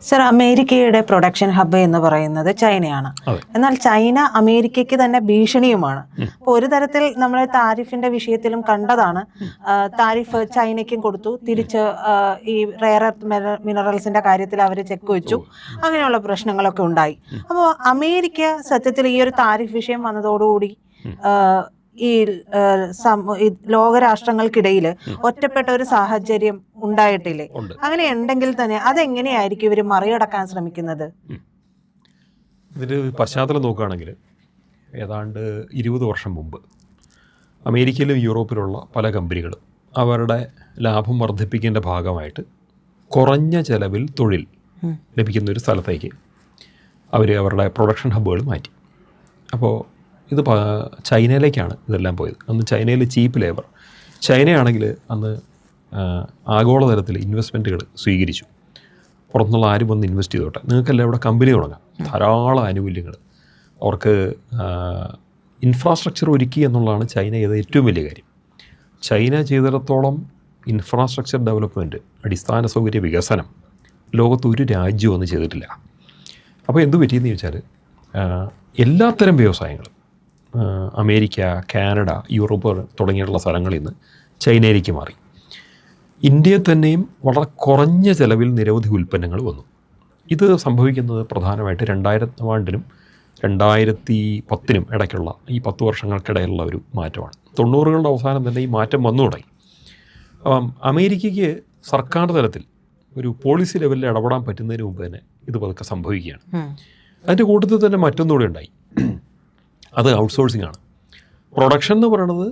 Sir, അമേരിക്കയുടെ production hub എന്ന് പറയുന്നത് ചൈനയാണ്. എന്നാൽ ചൈന അമേരിക്കയ്ക്ക് തന്നെ ഭീഷണിയുമാണ്. അപ്പോൾ ഒരു തരത്തിൽ നമ്മൾ താരിഫിന്റെ വിഷയത്തിലും കണ്ടതാണ്. താരിഫ് ചൈനയ്ക്കും കൊടുത്തു, തിരിച്ച് ഈ റെയർ എർത്ത് മിനറൽസിന്റെ കാര്യത്തിൽ അവർ ചെക്ക് വെച്ചു, അങ്ങനെയുള്ള പ്രശ്നങ്ങളൊക്കെ ഉണ്ടായി. അപ്പോൾ അമേരിക്ക സത്യത്തിൽ ഈ ഒരു താരിഫ് വിഷയം വന്നതോടുകൂടി ഈ ലോകരാഷ്ട്രങ്ങൾക്കിടയിൽ ഒറ്റപ്പെട്ട ഒരു സാഹചര്യം ഉണ്ടായിട്ടില്ലേ? അങ്ങനെ ഉണ്ടെങ്കിൽ തന്നെ അതെങ്ങനെയായിരിക്കും ഇവർ മറികടക്കാൻ ശ്രമിക്കുന്നത്? ഇതിൻ്റെ പശ്ചാത്തലം നോക്കുകയാണെങ്കിൽ ഏതാണ്ട് 20 വർഷം മുമ്പ് അമേരിക്കയിലും യൂറോപ്പിലുള്ള പല കമ്പനികളും അവരുടെ ലാഭം വർദ്ധിപ്പിക്കേണ്ട ഭാഗമായിട്ട് കുറഞ്ഞ ചെലവിൽ തൊഴിൽ ലഭിക്കുന്ന ഒരു സ്ഥലത്തേക്ക് അവർ അവരുടെ പ്രൊഡക്ഷൻ ഹബ്ബുകൾ മാറ്റി. അപ്പോൾ ഇത് ചൈനയിലേക്കാണ് ഇതെല്ലാം പോയത്. അന്ന് ചൈനയിൽ ചീപ്പ് ലേബർ. ചൈനയാണെങ്കിൽ അന്ന് ആഗോളതലത്തിൽ ഇൻവെസ്റ്റ്മെൻറ്റുകൾ സ്വീകരിച്ചു. പുറത്തുനിന്നുള്ള ആരും വന്ന് ഇൻവെസ്റ്റ് ചെയ്തോട്ടെ, നിങ്ങൾക്കെല്ലാം ഇവിടെ കമ്പനി തുടങ്ങാം, ധാരാളം ആനുകൂല്യങ്ങൾ. അവർക്ക് ഇൻഫ്രാസ്ട്രക്ചർ ഒരുക്കി എന്നുള്ളതാണ് ചൈന ചെയ്ത ഏറ്റവും വലിയ കാര്യം. ചൈന ചെയ്തിടത്തോളം ഇൻഫ്രാസ്ട്രക്ചർ ഡെവലപ്മെൻറ്റ്, അടിസ്ഥാന സൗകര്യ വികസനം ലോകത്ത് ഒരു രാജ്യവും ഒന്നും ചെയ്തിട്ടില്ല. അപ്പോൾ എന്തു പറ്റിയെന്ന് ചോദിച്ചാൽ എല്ലാത്തരം വ്യവസായങ്ങളും അമേരിക്ക, കാനഡ, യൂറോപ്പ് തുടങ്ങിയുള്ള സ്ഥലങ്ങളിൽ നിന്ന് ചൈനയിലേക്ക് മാറി. ഇന്ത്യയിൽ തന്നെയും വളരെ കുറഞ്ഞ ചെലവിൽ നിരവധി ഉൽപ്പന്നങ്ങൾ വന്നു. ഇത് സംഭവിക്കുന്നത് പ്രധാനമായിട്ട് 2000 ആണ്ടിനും 2010 ഇടയ്ക്കുള്ള ഈ 10 വർഷങ്ങൾക്കിടയിലുള്ള ഒരു മാറ്റമാണ്. 90കളുടെ അവസാനം തന്നെ ഈ മാറ്റം വന്നു തുടങ്ങി. അമേരിക്കയ്ക്ക് സർക്കാർ തലത്തിൽ ഒരു പോളിസി ലെവലിൽ ഇടപെടാൻ പറ്റുന്നതിന് മുമ്പ് തന്നെ ഇത് പതുക്കെ സംഭവിക്കുകയാണ്. അതിൻ്റെ കൂട്ടത്തിൽ തന്നെ മറ്റൊന്നുകൂടെ ഉണ്ടായി. അത് ഔട്ട്സോഴ്സിംഗ് ആണ്. പ്രൊഡക്ഷൻ എന്ന് പറയുന്നത്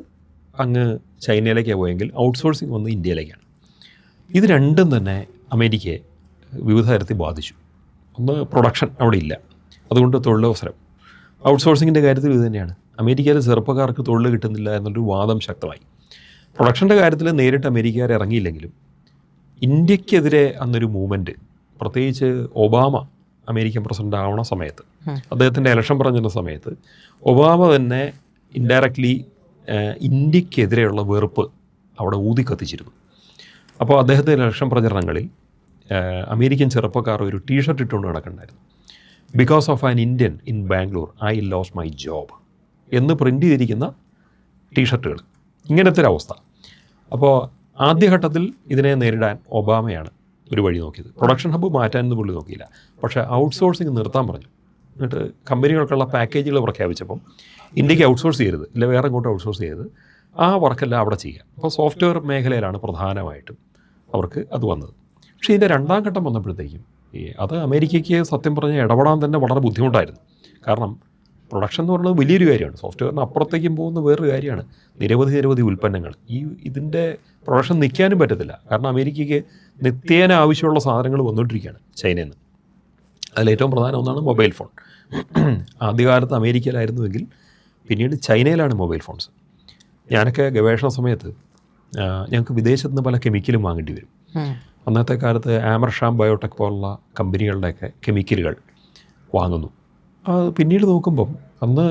അങ്ങ് ചൈനയിലേക്കാണ് പോയെങ്കിൽ ഔട്ട്സോഴ്സിംഗ് വന്ന് ഇന്ത്യയിലേക്കാണ്. ഇത് രണ്ടും തന്നെ അമേരിക്കയെ വിവിധ തരത്തിൽ ബാധിച്ചു. ഒന്ന്, പ്രൊഡക്ഷൻ അവിടെ ഇല്ല, അതുകൊണ്ട് തൊഴിലവസരം. ഔട്ട്സോഴ്സിങ്ങിൻ്റെ കാര്യത്തിൽ ഇത് തന്നെയാണ്. അമേരിക്കയിലെ ചെറുപ്പക്കാർക്ക് തൊഴിൽ കിട്ടുന്നില്ല എന്നൊരു വാദം ശക്തമായി. പ്രൊഡക്ഷൻ്റെ കാര്യത്തിൽ നേരിട്ട് അമേരിക്കക്കാർ ഇറങ്ങിയില്ലെങ്കിലും ഇന്ത്യക്കെതിരെ അന്നൊരു മൂവ്മെൻറ്റ്, പ്രത്യേകിച്ച് ഒബാമ അമേരിക്കൻ പ്രസിഡൻ്റ് ആവണ സമയത്ത്, അദ്ദേഹത്തിൻ്റെ ഇലക്ഷൻ പറഞ്ഞിരുന്ന സമയത്ത് ഒബാമ തന്നെ ഇൻഡയറക്റ്റ്ലി ഇന്ത്യക്കെതിരെയുള്ള വെറുപ്പ് അവിടെ ഊതിക്കത്തിച്ചിരുന്നു. അപ്പോൾ അദ്ദേഹത്തിൻ്റെ ഇലക്ഷൻ പ്രചരണങ്ങളിൽ അമേരിക്കൻ ചെറുപ്പക്കാർ ഒരു ടീഷർട്ട് ഇട്ടുകൊണ്ട് നടക്കണ്ടായിരുന്നു. Because of an Indian in Bangalore I lost my job എന്ന് പ്രിൻ്റ് ചെയ്തിരിക്കുന്ന ടീഷർട്ടുകൾ, ഇങ്ങനത്തെ ഒരു അവസ്ഥ. അപ്പോൾ ആദ്യഘട്ടത്തിൽ ഇതിനെ നേരിടാൻ ഒബാമയാണ് ഒരു വഴി നോക്കിയത്. പ്രൊഡക്ഷൻ ഹബ്ബ് മാറ്റാനൊന്നും പുള്ളി നോക്കിയില്ല, പക്ഷേ ഔട്ട്സോഴ്സിങ് നിർത്താൻ പറഞ്ഞു. എന്നിട്ട് കമ്പനികൾക്കുള്ള പാക്കേജുകൾ പ്രഖ്യാപിച്ചപ്പം ഇന്ത്യക്ക് ഔട്ട്സോഴ്സ് ചെയ്യരുത്, ഇല്ല വേറെ ഇങ്ങോട്ട് ഔട്ട്സോഴ്സ് ചെയ്ത് ആ വർക്കെല്ലാം അവിടെ ചെയ്യാം. അപ്പോൾ സോഫ്റ്റ്വെയർ മേഖലയിലാണ് പ്രധാനമായിട്ടും അവർക്ക് അത് വന്നത്. പക്ഷേ ഇതിൻ്റെ രണ്ടാം ഘട്ടം വന്നപ്പോഴത്തേക്കും അത് അമേരിക്കയ്ക്ക് സത്യം പറഞ്ഞാൽ ഇടപെടാൻ തന്നെ വളരെ ബുദ്ധിമുട്ടായിരുന്നു. കാരണം പ്രൊഡക്ഷൻ എന്ന് പറയുന്നത് വലിയൊരു കാര്യമാണ്, സോഫ്റ്റ്വെയറിന് അപ്പുറത്തേക്കും പോകുന്ന വേറൊരു കാര്യമാണ്. നിരവധി ഉൽപ്പന്നങ്ങൾ, ഇതിൻ്റെ പ്രൊഡക്ഷൻ നിൽക്കാനും പറ്റത്തില്ല. കാരണം അമേരിക്കയ്ക്ക് നിത്യേന ആവശ്യമുള്ള സാധനങ്ങൾ വന്നുകൊണ്ടിരിക്കുകയാണ് ചൈനയിൽ നിന്ന്. അതിലേറ്റവും പ്രധാനം ഒന്നാണ് മൊബൈൽ ഫോൺ. ആദ്യകാലത്ത് അമേരിക്കയിലായിരുന്നുവെങ്കിൽ പിന്നീട് ചൈനയിലാണ് മൊബൈൽ ഫോൺസ്. ഞാനൊക്കെ ഗവേഷണ സമയത്ത് ഞങ്ങൾക്ക് വിദേശത്ത് നിന്ന് പല കെമിക്കലും വാങ്ങേണ്ടി വരും. അന്നത്തെ കാലത്ത് ആമർഷാം ബയോടെക് പോലുള്ള കമ്പനികളുടെയൊക്കെ കെമിക്കലുകൾ വാങ്ങുന്നു. അത് പിന്നീട് നോക്കുമ്പം അന്ന്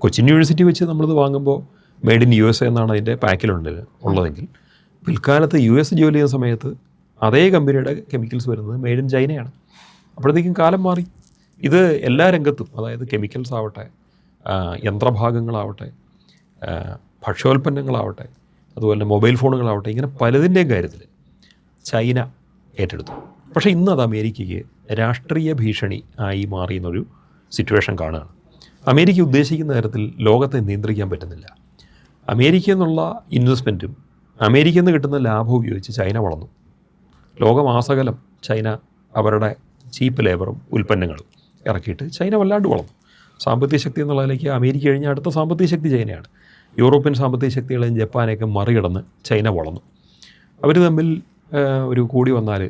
കൊച്ചിൻ യൂണിവേഴ്സിറ്റി വെച്ച് നമ്മളിത് വാങ്ങുമ്പോൾ മെയ്ഡ് ഇൻ USA എന്നാണ് അതിൻ്റെ പാക്കിലുള്ളതെങ്കിൽ പിൽക്കാലത്ത് US ജോലി ചെയ്യുന്ന സമയത്ത് അതേ കമ്പനിയുടെ കെമിക്കൽസ് വരുന്നത് മെയ്ഡ് ഇൻ ചൈനയാണ്. അപ്പോഴത്തേക്കും കാലം മാറി. ഇത് എല്ലാ രംഗത്തും, അതായത് കെമിക്കൽസ് ആവട്ടെ, യന്ത്രഭാഗങ്ങളാവട്ടെ, ഭക്ഷ്യോൽപ്പന്നങ്ങളാവട്ടെ, അതുപോലെ മൊബൈൽ ഫോണുകളാവട്ടെ, ഇങ്ങനെ പലതിൻ്റെയും കാര്യത്തിൽ ചൈന ഏറ്റെടുത്തു. പക്ഷേ ഇന്ന് അത് അമേരിക്കയ്ക്ക് രാഷ്ട്രീയ ഭീഷണി ആയി മാറിയെന്നൊരു സിറ്റുവേഷൻ കാണുകയാണ്. അമേരിക്ക ഉദ്ദേശിക്കുന്ന തരത്തിൽ ലോകത്തെ നിയന്ത്രിക്കാൻ പറ്റുന്നില്ല. അമേരിക്ക എന്നുള്ള ഇൻവെസ്റ്റ്മെൻറ്റും അമേരിക്കയിൽ നിന്ന് കിട്ടുന്ന ലാഭം ഉപയോഗിച്ച് ചൈന വളർന്നു. ലോകമാസകലം ചൈന അവരുടെ ചീപ്പ് ലേബറും ഉൽപ്പന്നങ്ങളും ഇറക്കിയിട്ട് ചൈന വല്ലാണ്ട് വളർന്നു. സാമ്പത്തിക ശക്തി എന്നുള്ളതിലേക്ക് അമേരിക്ക കഴിഞ്ഞ അടുത്ത സാമ്പത്തിക ശക്തി ചൈനയാണ്. യൂറോപ്യൻ സാമ്പത്തിക ശക്തികളെയും ജപ്പാനെയൊക്കെ മറികടന്ന് ചൈന വളർന്നു. അവർ തമ്മിൽ ഒരു കൂടി വന്നാൽ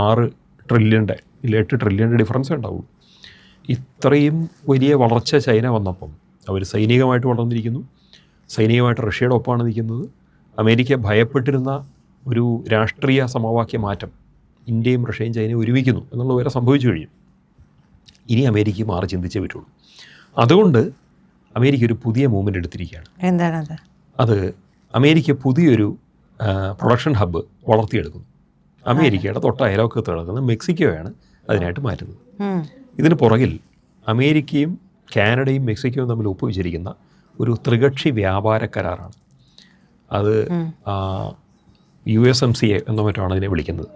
6 ട്രില്യൻ്റെ 8 ട്രില്യൻ്റെ ഡിഫറൻസേ ഉണ്ടാവുള്ളൂ. ഇത്രയും വലിയ വളർച്ച ചൈന വന്നപ്പം അവർ സൈനികമായിട്ട് വളർന്നിരിക്കുന്നു. സൈനികമായിട്ട് റഷ്യയുടെ ഒപ്പമാണ് നിൽക്കുന്നത്. അമേരിക്ക ഭയപ്പെട്ടിരുന്ന ഒരു രാഷ്ട്രീയ സമവാക്യ മാറ്റം ഇന്ത്യയും റഷ്യയും ചൈനയും ഒരുമിക്കുന്നു എന്നുള്ള വരെ സംഭവിച്ചു കഴിഞ്ഞു. ഇനി അമേരിക്ക മാറി ചിന്തിച്ചേ പറ്റുള്ളൂ. അതുകൊണ്ട് അമേരിക്ക ഒരു പുതിയ മൂവ്മെൻ്റ് എടുത്തിരിക്കുകയാണ്. എന്താണത്? അത് അമേരിക്ക പുതിയൊരു പ്രൊഡക്ഷൻ ഹബ്ബ് വളർത്തിയെടുക്കുന്നു. അമേരിക്കയുടെ തൊട്ട അയലോക്കത്ത് കിടക്കുന്ന മെക്സിക്കോയാണ് അതിനായിട്ട് മാറ്റുന്നത്. ഇതിന് പുറകിൽ അമേരിക്കയും കാനഡയും മെക്സിക്കോയും തമ്മിൽ ഒപ്പുവെച്ചിരിക്കുന്ന ഒരു ത്രികക്ഷി വ്യാപാര കരാറാണ്. അത് USMCA എന്നോ മറ്റാണ് അതിനെ വിളിക്കുന്നത്.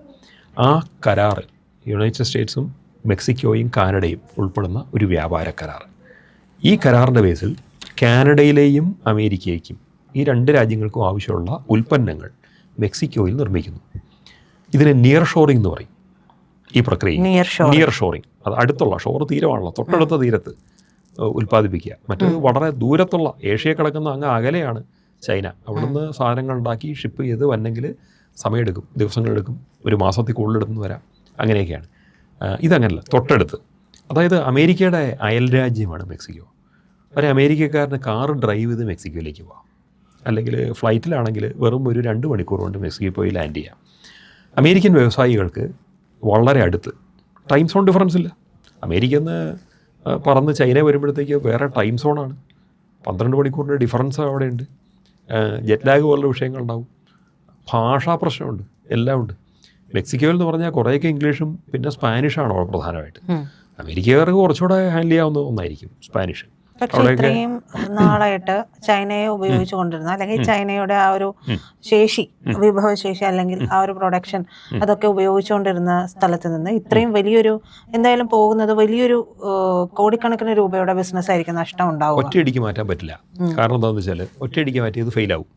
ആ കരാർ യുണൈറ്റഡ് സ്റ്റേറ്റ്സും മെക്സിക്കോയും കാനഡയും ഉൾപ്പെടുന്ന ഒരു വ്യാപാര കരാർ. ഈ കരാറിൻ്റെ ബേസിൽ കാനഡയിലെയും അമേരിക്കയ്ക്കും ഈ രണ്ട് രാജ്യങ്ങൾക്കും ആവശ്യമുള്ള ഉൽപ്പന്നങ്ങൾ മെക്സിക്കോയിൽ നിർമ്മിക്കുന്നു. ഇതിന് നിയർ ഷോറിംഗ് എന്ന് പറയും. ഈ പ്രക്രിയ നിയർ ഷോറിംഗ്, അത് അടുത്തുള്ള ഷോർ തീരമാണല്ലോ, തൊട്ടടുത്ത തീരത്ത് ഉൽപ്പാദിപ്പിക്കുക. മറ്റേത് വളരെ ദൂരത്തുള്ള ഏഷ്യയെ കിടക്കുന്ന അങ്ങ് അകലെയാണ് ചൈന. അവിടുന്ന് സാധനങ്ങൾ ഉണ്ടാക്കി ഷിപ്പ് ചെയ്ത് വന്നെങ്കിൽ സമയമെടുക്കും, ദിവസങ്ങളെടുക്കും, ഒരു മാസത്തിൽ കൂടുതലെടുത്തെന്ന് വരാം. അങ്ങനെയൊക്കെയാണ്. ഇതങ്ങനല്ല, തൊട്ടടുത്ത്. അതായത് അമേരിക്കയുടെ അയൽ രാജ്യമാണ് മെക്സിക്കോ. ഒരു അമേരിക്കക്കാരന് കാറ് ഡ്രൈവ് ചെയ്ത് മെക്സിക്കോയിലേക്ക് പോകാം, അല്ലെങ്കിൽ ഫ്ലൈറ്റിലാണെങ്കിൽ വെറും ഒരു 2 മണിക്കൂർ കൊണ്ട് മെക്സിക്കോ പോയി ലാൻഡ് ചെയ്യാം. അമേരിക്കൻ വ്യവസായികൾക്ക് വളരെ അടുത്ത്, ടൈം സോൺ ഡിഫറൻസ് ഇല്ല. അമേരിക്കയിൽ നിന്ന് പറന്ന് ചൈന വരുമ്പോഴത്തേക്ക് വേറെ ടൈം സോണാണ്, 12 മണിക്കൂറിൻ്റെ ഡിഫറൻസ് അവിടെയുണ്ട്. ജെറ്റ് ലാഗ് പോലുള്ള വിഷയങ്ങളുണ്ടാവും, ഭാഷാ പ്രശ്നമുണ്ട്, എല്ലാം ഉണ്ട്. മെക്സിക്കോയിൽ എന്ന് പറഞ്ഞാൽ കുറേയൊക്കെ ഇംഗ്ലീഷും പിന്നെ സ്പാനിഷാണ് അവിടെ പ്രധാനമായിട്ട്. അമേരിക്കക്കാർക്ക് കുറച്ചുകൂടെ ഹാൻഡിൽ ചെയ്യാവുന്ന ഒന്നായിരിക്കും സ്പാനിഷ്. പക്ഷേ ഇത്രയും നാളായിട്ട് ചൈനയെ ഉപയോഗിച്ചു കൊണ്ടിരുന്ന, അല്ലെങ്കിൽ ചൈനയുടെ ആ ഒരു ശേഷി, വിഭവശേഷി അല്ലെങ്കിൽ ആ ഒരു പ്രൊഡക്ഷൻ അതൊക്കെ ഉപയോഗിച്ചുകൊണ്ടിരുന്ന സ്ഥലത്ത് നിന്ന് ഇത്രയും വലിയൊരു, എന്തായാലും പോകുന്നത് വലിയൊരു കോടിക്കണക്കിന് രൂപയുടെ ബിസിനസ് ആയിരിക്കും നഷ്ടം ഉണ്ടാവും. ഒറ്റയടിക്ക് മാറ്റാൻ പറ്റില്ല. കാരണം എന്താണെന്ന് വെച്ചാൽ ഒറ്റയടിക്ക് മാറ്റിയത് ഫെയിലാവും.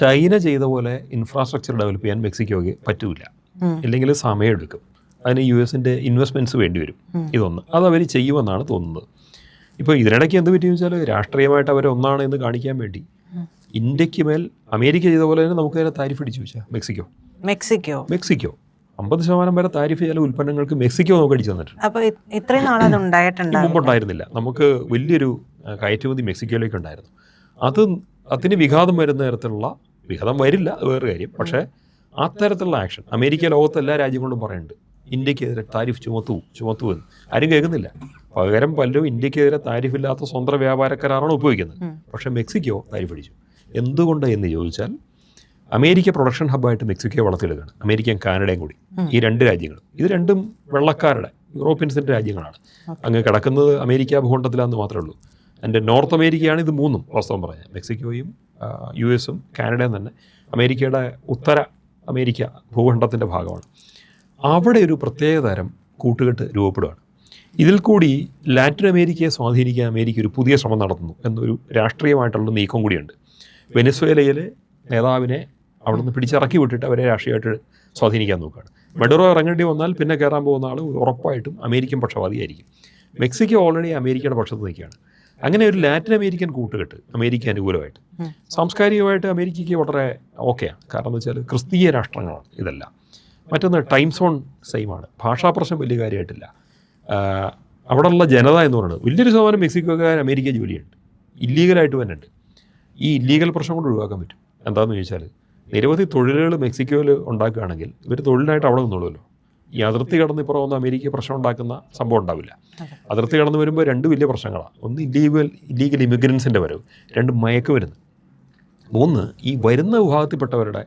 ചൈന ചെയ്ത പോലെ ഇൻഫ്രാസ്ട്രക്ചർ ഡെവലപ്പ് ചെയ്യാൻ മെക്സിക്കോയ്ക്ക് പറ്റൂല, ഇല്ലെങ്കിൽ സമയമെടുക്കും. അതിന് US-ൻ്റെ ഇൻവെസ്റ്റ്മെൻറ്റ്സ് വേണ്ടി വരും. ഇതൊന്ന് അത് അവർ ചെയ്യുമെന്നാണ് തോന്നുന്നത്. ഇപ്പോൾ ഇതിനിടയ്ക്ക് എന്ത് പറ്റിയെന്ന് വെച്ചാൽ രാഷ്ട്രീയമായിട്ട് അവർ ഒന്നാണ് എന്ന് കാണിക്കാൻ വേണ്ടി ഇന്ത്യക്ക് മേൽ അമേരിക്ക ചെയ്ത പോലെ തന്നെ നമുക്ക് നേരെ താരിഫ് അടിച്ചു വെച്ചാൽ മെക്സിക്കോ 50% വരെ താരിഫ് ചില ഉൽപ്പന്നങ്ങൾക്ക് മെക്സിക്കോ നമുക്ക് അടിച്ചു തന്നിട്ടുണ്ട്. അപ്പോൾ ഇത്രയും നാളത് ഉണ്ടായിട്ടുണ്ട്, മുമ്പുണ്ടായിരുന്നില്ല. നമുക്ക് വലിയൊരു കയറ്റുമതി മെക്സിക്കോയിലേക്ക് ഉണ്ടായിരുന്നു. അതിന് വിഘാതം വരുന്ന തരത്തിലുള്ള, വിഘാതം വരില്ല, അത് വേറെ കാര്യം. പക്ഷേ അത്തരത്തിലുള്ള ആക്ഷൻ അമേരിക്ക ലോകത്തെ എല്ലാ രാജ്യങ്ങളും പറയുന്നുണ്ട്, ഇന്ത്യക്കെതിരെ താരിഫ് ചുമത്തു എന്ന്. ആരും കേൾക്കുന്നില്ല. പകരം പലരും ഇന്ത്യക്കെതിരെ താരിഫില്ലാത്ത സ്വന്തം വ്യാപാര കരാറാണ് ഉപയോഗിക്കുന്നത്. പക്ഷേ മെക്സിക്കോ താരിഫ് അടിച്ചു. എന്തുകൊണ്ട് എന്ന് ചോദിച്ചാൽ അമേരിക്ക പ്രൊഡക്ഷൻ ഹബ്ബായിട്ട് മെക്സിക്കോ വളർത്തിയെടുക്കുകയാണ്, അമേരിക്കയും കാനഡയും കൂടി. ഈ രണ്ട് രാജ്യങ്ങളും, ഇത് രണ്ടും വെള്ളക്കാരുടെ, യൂറോപ്യൻസിൻ്റെ രാജ്യങ്ങളാണ്. അങ്ങ് കിടക്കുന്നത് അമേരിക്ക ഭൂഖണ്ഡത്തിലാണെന്ന് മാത്രമേ ഉള്ളൂ. എൻ്റെ നോർത്ത് അമേരിക്കയാണ് ഇത് മൂന്നും. വാസ്തവം പറഞ്ഞാൽ മെക്സിക്കോയും US-ഉം കാനഡയും തന്നെ അമേരിക്കയുടെ ഉത്തര അമേരിക്ക ഭൂഖണ്ഡത്തിൻ്റെ ഭാഗമാണ്. അവിടെ ഒരു പ്രത്യേക തരം കൂട്ടുകെട്ട് രൂപപ്പെടുകയാണ്. ഇതിൽ കൂടി ലാറ്റിൻ അമേരിക്കയെ സ്വാധീനിക്കാൻ അമേരിക്ക ഒരു പുതിയ ശ്രമം നടത്തുന്നു എന്നൊരു രാഷ്ട്രീയമായിട്ടുള്ള നീക്കം കൂടിയുണ്ട്. വെനസ്വേലയിലെ നേതാവിനെ അവിടെ നിന്ന് പിടിച്ചിറക്കി വിട്ടിട്ട് അവരെ രാഷ്ട്രീയമായിട്ട് സ്വാധീനിക്കാൻ നോക്കുകയാണ്. മെഡറോ ഇറങ്ങേണ്ടി വന്നാൽ പിന്നെ കയറാൻ പോകുന്ന ആൾ ഉറപ്പായിട്ടും അമേരിക്കൻ പക്ഷപാതിയായിരിക്കും. മെക്സിക്കോ ഓൾറെഡി അമേരിക്കയുടെ പക്ഷത്ത് നിൽക്കുകയാണ്. അങ്ങനെ ഒരു ലാറ്റിൻ അമേരിക്കൻ കൂട്ടുകെട്ട് അമേരിക്ക അനുകൂലമായിട്ട്, സാംസ്കാരികമായിട്ട് അമേരിക്കയ്ക്ക് വളരെ ഓക്കെയാണ്. കാരണം എന്ന് വെച്ചാൽ ക്രിസ്തീയ രാഷ്ട്രങ്ങളാണ് ഇതെല്ലാം. മറ്റൊന്ന് ടൈം സോൺ സെയിമാണ്, ഭാഷാ പ്രശ്നം വലിയ കാര്യമായിട്ടില്ല. അവിടെയുള്ള ജനത എന്ന് പറയുന്നത് വലിയൊരു ശതമാനം മെക്സിക്കോക്കാർ അമേരിക്ക ജോലിയുണ്ട്, ഇല്ലീഗലായിട്ട് തന്നെ ഉണ്ട്. ഈ ഇല്ലീഗൽ പ്രശ്നം കൊണ്ട് ഒഴിവാക്കാൻ പറ്റും. എന്താണെന്ന് ചോദിച്ചാൽ നിരവധി തൊഴിലുകൾ മെക്സിക്കോയിൽ ഉണ്ടാക്കുകയാണെങ്കിൽ ഇവർ തൊഴിലിനായിട്ട് അവിടെ നിന്നുള്ളൂല്ലോ. ഈ അതിർത്തി കടന്ന് ഇപ്പോൾ വന്ന് അമേരിക്ക പ്രശ്നം ഉണ്ടാക്കുന്ന സംഭവം ഉണ്ടാവില്ല. അതിർത്തി കടന്ന് വരുമ്പോൾ 2 വലിയ പ്രശ്നങ്ങളാണ്. ഒന്ന് ഇല്ലീഗൽ ഇമിഗ്രൻസിൻ്റെ വരവ്, 2 മയക്കുമരുന്ന്, 3 ഈ വരുന്ന വിഭാഗത്തിൽപ്പെട്ടവരുടെ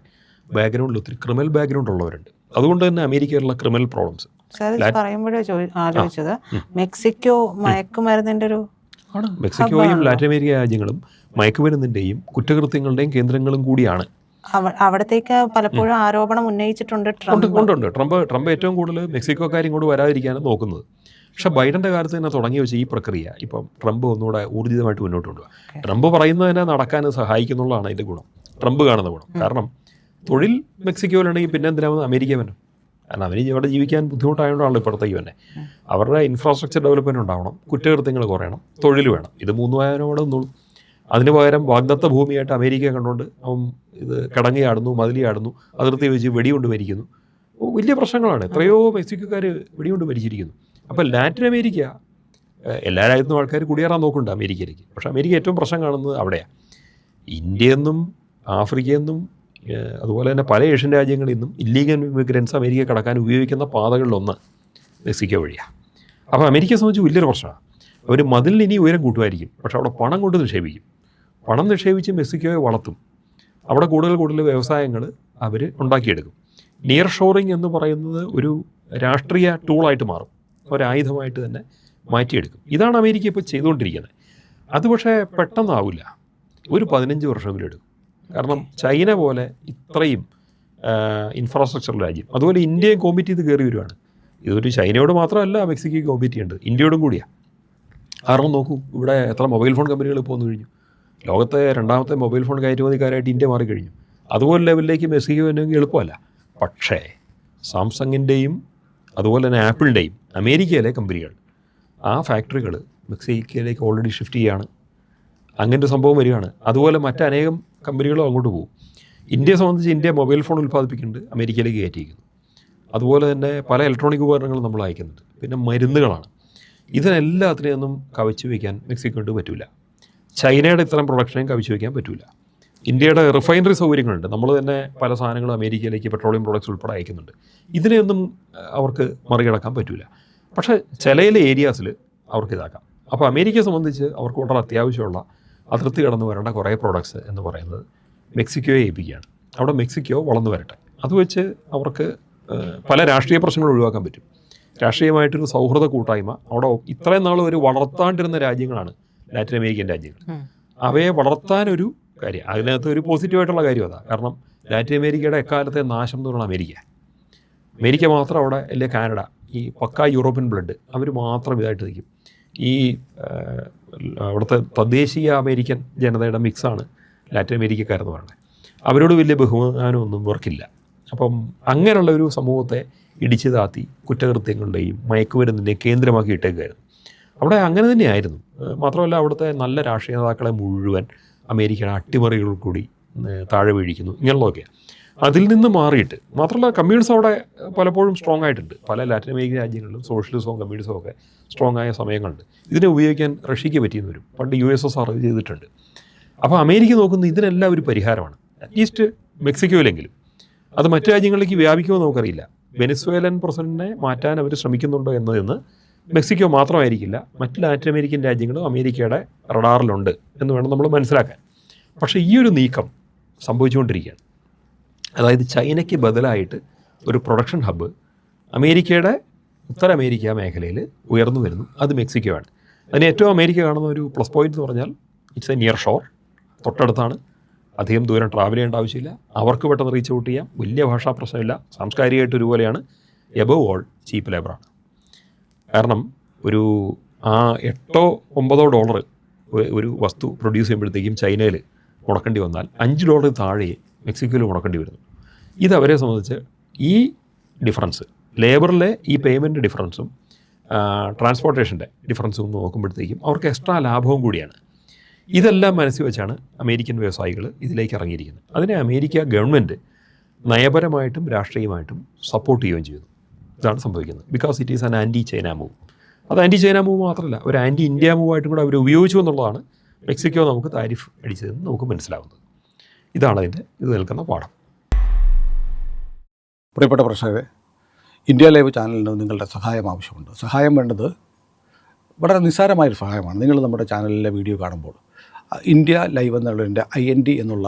ബാക്ക്ഗ്രൗണ്ടിൽ ഒത്തിരി ക്രിമിനൽ ബാക്ക്ഗ്രൗണ്ട് ഉള്ളവരുണ്ട്. അതുകൊണ്ട് തന്നെ അമേരിക്കയിലുള്ള ക്രിമിനൽ പ്രോബ്ലംസ് പറയുമ്പോഴേ ആലോചിച്ചത് മെക്സിക്കോ മയക്കുമരുന്നിൻ്റെ ഒരു ആണ്. മെക്സിക്കോയും ലാറ്റിൻ അമേരിക്ക രാജ്യങ്ങളും മയക്കുമരുന്നിൻ്റെയും കുറ്റകൃത്യങ്ങളുടെയും കേന്ദ്രങ്ങളും കൂടിയാണ്. അവിടത്തേക്ക് പലപ്പോഴും ആരോപണം ഉന്നയിച്ചിട്ടുണ്ട് ട്രംപ് ഏറ്റവും കൂടുതൽ മെക്സിക്കോക്കാർ ഇങ്ങോട്ട് വരാതിരിക്കാനാണ് നോക്കുന്നത്. പക്ഷേ ബൈഡൻ്റെ കാലത്ത് തന്നെ തുടങ്ങി വെച്ച ഈ പ്രക്രിയ ഇപ്പം ട്രംപ് ഒന്നുകൂടെ ഊർജിതമായിട്ട് മുന്നോട്ട് കൊണ്ടുപോകുക. ട്രംപ് പറയുന്നതിനെ നടക്കാൻ സഹായിക്കുന്നുള്ളതാണ് അതിൻ്റെ ഗുണം, ട്രംപ് കാണുന്ന ഗുണം. കാരണം തൊഴിൽ മെക്സിക്കോയിലാണെങ്കിൽ പിന്നെ എന്തിനാവുന്ന അമേരിക്ക വരണം. കാരണം അവർ ഇവിടെ ജീവിക്കാൻ ബുദ്ധിമുട്ടായതുകൊണ്ടാണല്ലോ ഇപ്പോഴത്തേക്ക് തന്നെ. അവരുടെ ഇൻഫ്രാസ്ട്രക്ചർ ഡെവലപ്മെൻറ്റ് ഉണ്ടാവണം, കുറ്റകൃത്യങ്ങൾ കുറയണം, തൊഴിൽ വേണം. ഇത് 3 അവിടെ നിന്നുള്ളൂ. അതിന് പകരം വാഗ്ദത്ത ഭൂമിയായിട്ട് അമേരിക്ക കണ്ടുകൊണ്ട് ഇത് കിടങ്ങിയാടുന്നു, മതിലിയാടുന്നു, അതിർത്തി വെച്ച് വെടികൊണ്ട് മരിക്കുന്നു. വലിയ പ്രശ്നങ്ങളാണ്. എത്രയോ മെക്സിക്കോക്കാർ വെടികൊണ്ട് മരിച്ചിരിക്കുന്നു. അപ്പോൾ ലാറ്റിൻ അമേരിക്ക എല്ലാ രാജ്യത്തും ആൾക്കാർ കുടിയേറാൻ നോക്കുന്നുണ്ട് അമേരിക്കയിലേക്ക്. പക്ഷേ അമേരിക്ക ഏറ്റവും പ്രശ്നം കാണുന്നത് അവിടെയാണ്. ഇന്ത്യയെന്നും ആഫ്രിക്കയെന്നും അതുപോലെ തന്നെ പല ഏഷ്യൻ രാജ്യങ്ങളിൽ നിന്നും ഇല്ലീഗൽ ഇമിഗ്രൻസ് അമേരിക്ക കടക്കാൻ ഉപയോഗിക്കുന്ന പാതകളിലൊന്ന് മെക്സിക്കോ വഴിയാണ്. അപ്പോൾ അമേരിക്കയെ സംബന്ധിച്ച് വലിയൊരു പ്രശ്നമാണ്. അവർ മതിലിന് ഇനി ഉയരം കൂട്ടുമായിരിക്കും, പക്ഷേ അവിടെ പണം കൊണ്ട് നിക്ഷേപിക്കും. പണം നിക്ഷേപിച്ച് മെക്സിക്കോയെ വളർത്തും. അവിടെ കൂടുതൽ വ്യവസായങ്ങൾ അവർ ഉണ്ടാക്കിയെടുക്കും. നിയർ ഷോറിങ് എന്ന് പറയുന്നത് ഒരു രാഷ്ട്രീയ ടൂളായിട്ട് മാറും, ഒരായുധമായിട്ട് തന്നെ മാറ്റിയെടുക്കും. ഇതാണ് അമേരിക്ക ഇപ്പോൾ ചെയ്തുകൊണ്ടിരിക്കുന്നത്. അത് പക്ഷേ പെട്ടെന്നാവില്ല, ഒരു 15 വർഷമെങ്കിലും എടുക്കും. കാരണം ചൈന പോലെ ഇത്രയും ഇൻഫ്രാസ്ട്രക്ചർ രാജ്യം, അതുപോലെ ഇന്ത്യയും കോമ്പീറ്റ് ചെയ്ത് കയറി വരുവാണ്. ഇതൊരു ചൈനയോട് മാത്രമല്ല മെക്സിക്കോയ്ക്ക് കോമ്പീറ്റ് ചെയ്യേണ്ടത്, ഇന്ത്യയോടും കൂടിയാണ്. കാരണം നോക്കൂ, ഇവിടെ എത്ര മൊബൈൽ ഫോൺ കമ്പനികൾ ഇപ്പോൾ വന്നു കഴിഞ്ഞു. ലോകത്തെ 2ാമത്തെ മൊബൈൽ ഫോൺ കയറ്റുമതിക്കാരായിട്ട് ഇന്ത്യ മാറിക്കഴിഞ്ഞു. അതുപോലെ ലെവലിലേക്ക് മെക്സിക്കോ വന്നെങ്കിൽ എളുപ്പമല്ല. പക്ഷേ സാംസങ്ങിൻ്റെയും അതുപോലെ തന്നെ ആപ്പിളിൻ്റെയും അമേരിക്കയിലെ കമ്പനികൾ, ആ ഫാക്ടറികൾ മെക്സിക്കോയിലേക്ക് ഓൾറെഡി ഷിഫ്റ്റ് ചെയ്യുകയാണ്. അങ്ങനൊരു സംഭവം വരികയാണ്. അതുപോലെ മറ്റനേകം കമ്പനികളും അങ്ങോട്ട് പോകും. ഇന്ത്യയെ സംബന്ധിച്ച് ഇന്ത്യ മൊബൈൽ ഫോൺ ഉൽപ്പാദിപ്പിക്കുന്നുണ്ട്, അമേരിക്കയിലേക്ക് കയറ്റിയിരിക്കുന്നു. അതുപോലെ തന്നെ പല ഇലക്ട്രോണിക് ഉപകരണങ്ങളും നമ്മൾ അയക്കുന്നുണ്ട്. പിന്നെ മരുന്നുകളാണ്. ഇതിനെല്ലാത്തിനെയൊന്നും കവച്ചു വയ്ക്കാൻ മെക്സിക്കോട്ട് പറ്റില്ല. ചൈനയുടെ ഇത്തരം പ്രൊഡക്ഷനെയും കവച്ചു വയ്ക്കാൻ പറ്റില്ല. ഇന്ത്യയുടെ റിഫൈനറി സൗകര്യങ്ങളുണ്ട്. നമ്മൾ തന്നെ പല സാധനങ്ങളും അമേരിക്കയിലേക്ക് പെട്രോളിയം പ്രോഡക്ട്സ് ഉൾപ്പെടെ അയക്കുന്നുണ്ട്. ഇതിനെയൊന്നും അവർക്ക് മറികടക്കാൻ പറ്റില്ല. പക്ഷേ ചില ഏരിയാസിൽ അവർക്ക് ഇതാക്കാം. അപ്പോൾ അമേരിക്കയെ സംബന്ധിച്ച് അവർക്ക് വളരെ അത്യാവശ്യമുള്ള അതിർത്തി കടന്നു വരേണ്ട കുറേ പ്രോഡക്ട്സ് എന്ന് പറയുന്നത് മെക്സിക്കോയെ ഏൽപ്പിക്കുകയാണ്. അവിടെ മെക്സിക്കോ വളർന്നു വരട്ടെ. അത് വെച്ച് അവർക്ക് പല രാഷ്ട്രീയ പ്രശ്നങ്ങൾ ഒഴിവാക്കാൻ പറ്റും. രാഷ്ട്രീയമായിട്ടൊരു സൗഹൃദ കൂട്ടായ്മ അവിടെ ഇത്രയും നാൾ ഒരു വളർത്താണ്ടിരുന്ന രാജ്യങ്ങളാണ് ലാറ്റിൻ അമേരിക്കൻ രാജ്യങ്ങൾ. അവയെ വളർത്താനൊരു കാര്യം, അതിനകത്ത് ഒരു പോസിറ്റീവായിട്ടുള്ള കാര്യം അതാണ്. കാരണം ലാറ്റിൻ അമേരിക്കയുടെ എക്കാലത്തെ നാശം എന്ന് പറയുന്നത് അമേരിക്ക മാത്രം അവിടെ, അല്ലെ കാനഡ, ഈ പക്കാ യൂറോപ്യൻ ബ്ലഡ് അവർ മാത്രം ഇതായിട്ട് നിൽക്കും. ഈ അവിടുത്തെ തദ്ദേശീയ അമേരിക്കൻ ജനതയുടെ മിക്സാണ് ലാറ്റിൻ അമേരിക്കക്കാരെന്ന് പറയുന്നത്. അവരോട് വലിയ ബഹുമാനമൊന്നും ഇവർക്കില്ല. അപ്പം അങ്ങനെയുള്ള ഒരു സമൂഹത്തെ ഇടിച്ചു താത്തി കുറ്റകൃത്യങ്ങളുടെയും മയക്കുമരുന്നിൻ്റെയും കേന്ദ്രമാക്കി ഇട്ടേക്കായിരുന്നു. അവിടെ അങ്ങനെ തന്നെയായിരുന്നു. മാത്രമല്ല അവിടുത്തെ നല്ല രാഷ്ട്രീയ നേതാക്കളെ മുഴുവൻ അമേരിക്കയുടെ അട്ടിമറികൾ കൂടി താഴെ വീഴിക്കുന്നു, ഇങ്ങനെയുള്ളതൊക്കെ. അതിൽ നിന്ന് മാറിയിട്ട് മാത്രമല്ല കമ്മ്യൂണിസം അവിടെ പലപ്പോഴും സ്ട്രോങ് ആയിട്ടുണ്ട്. പല ലാറ്റിൻ അമേരിക്കൻ രാജ്യങ്ങളിലും സോഷ്യലിസവും കമ്മ്യൂണിസവും ഒക്കെ സ്ട്രോങ് ആയ സമയങ്ങളുണ്ട്. ഇതിനെ ഉപയോഗിക്കാൻ റഷ്യയ്ക്ക് പറ്റിയെന്ന് വരും. പണ്ട് USSR അത് ചെയ്തിട്ടുണ്ട്. അപ്പോൾ അമേരിക്ക നോക്കുന്നത് ഇതിനെല്ലാം ഒരു പരിഹാരമാണ്. അറ്റ്ലീസ്റ്റ് മെക്സിക്കോയിലെങ്കിലും. അത് മറ്റു രാജ്യങ്ങളിലേക്ക് വ്യാപിക്കുമോ നമുക്കറിയില്ല. വെനസ്വേലൻ പ്രസിഡന്റിനെ മാറ്റാൻ അവർ ശ്രമിക്കുന്നുണ്ടോ എന്നതെന്ന് മെക്സിക്കോ മാത്രമായിരിക്കില്ല, മറ്റ് ലാറ്റിൻ അമേരിക്കൻ രാജ്യങ്ങളും അമേരിക്കയുടെ റഡാറിലുണ്ട് എന്ന് വേണം നമ്മൾ മനസ്സിലാക്കാൻ. പക്ഷേ ഈ ഒരു നീക്കം സംഭവിച്ചുകൊണ്ടിരിക്കുകയാണ്. അതായത് ചൈനയ്ക്ക് ബദലായിട്ട് ഒരു പ്രൊഡക്ഷൻ ഹബ്ബ് അമേരിക്കയുടെ ഉത്തര അമേരിക്ക മേഖലയിൽ ഉയർന്നു വരുന്നു. അത് മെക്സിക്കോ ആണ്. അതിന് ഏറ്റവും അമേരിക്ക കാണുന്ന ഒരു പ്ലസ് പോയിന്റ് എന്ന് പറഞ്ഞാൽ ഇറ്റ്സ് എ നിയർ ഷോർ, തൊട്ടടുത്താണ്. അധികം ദൂരം ട്രാവൽ ചെയ്യേണ്ട ആവശ്യമില്ല. അവർക്ക് പെട്ടെന്ന് റീച്ച് ഔട്ട് ചെയ്യാം. വലിയ ഭാഷാ പ്രശ്നമില്ല. സാംസ്കാരികമായിട്ട് ഒരുപോലെയാണ്. എബവ് ഓൾ ചീപ്പ് ലേബറാണ്. കാരണം ഒരു $8-9 ഒരു വസ്തു പ്രൊഡ്യൂസ് ചെയ്യുമ്പോഴത്തേക്കും ചൈനയിൽ മുടക്കേണ്ടി വന്നാൽ $5 താഴെ മെക്സിക്കോയിൽ മുടക്കേണ്ടി വരുന്നു. ഇതവരെ സംബന്ധിച്ച് ഈ ഡിഫറൻസ്, ലേബറിലെ ഈ പേയ്മെൻറ്റ് ഡിഫറൻസും ട്രാൻസ്പോർട്ടേഷൻ്റെ ഡിഫറൻസും നോക്കുമ്പോഴത്തേക്കും അവർക്ക് എക്സ്ട്രാ ലാഭവും കൂടിയാണ്. ഇതെല്ലാം മനസ്സിൽ വെച്ചാണ് അമേരിക്കൻ വ്യവസായികൾ ഇതിലേക്ക് ഇറങ്ങിയിരിക്കുന്നത്. അതിനെ അമേരിക്ക ഗവൺമെൻറ് നയപരമായിട്ടും രാഷ്ട്രീയമായിട്ടും സപ്പോർട്ട് ചെയ്യുകയും ചെയ്യുന്നു. ഇതാണ് സംഭവിക്കുന്നത്. Because it is an anti China move. അത് ആൻറ്റി ചൈന മൂവ് മാത്രമല്ല, ഒരു ആൻറ്റി ഇന്ത്യ മൂവായിട്ടും കൂടെ അവർ ഉപയോഗിച്ചു എന്നുള്ളതാണ് മെക്സിക്കോ നമുക്ക് താരിഫ് അടിച്ചതെന്ന് നമുക്ക് മനസ്സിലാവുന്നത്. ഇതാണ് അതിൻ്റെ ഇത് നിൽക്കുന്ന പാഠം. പ്രിയപ്പെട്ട പ്രേക്ഷകരെ, ഇന്ത്യ ലൈവ് ചാനലിന് നിങ്ങളുടെ സഹായം ആവശ്യമുണ്ട്. സഹായം വേണ്ടത് വളരെ നിസ്സാരമായൊരു സഹായമാണ്. നിങ്ങൾ നമ്മുടെ ചാനലിലെ വീഡിയോ കാണുമ്പോൾ ഇന്ത്യ ലൈവ് എന്നുള്ളതിൻ്റെ IND എന്നുള്ള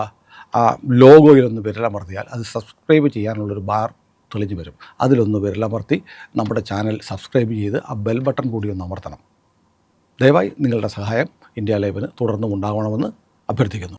ആ ലോഗോയിലൊന്ന് വിരലമർത്തിയാൽ അത് സബ്സ്ക്രൈബ് ചെയ്യാനുള്ളൊരു ബാർ തെളിഞ്ഞു വരും. അതിലൊന്ന് വിരലമർത്തി നമ്മുടെ ചാനൽ സബ്സ്ക്രൈബ് ചെയ്ത് ആ ബെൽ ബട്ടൺ കൂടി ഒന്ന് അമർത്തണം. ദയവായി നിങ്ങളുടെ സഹായം ഇന്ത്യ ലൈവിന് തുടർന്നും ഉണ്ടാവണമെന്ന് അഭ്യർത്ഥിക്കുന്നു.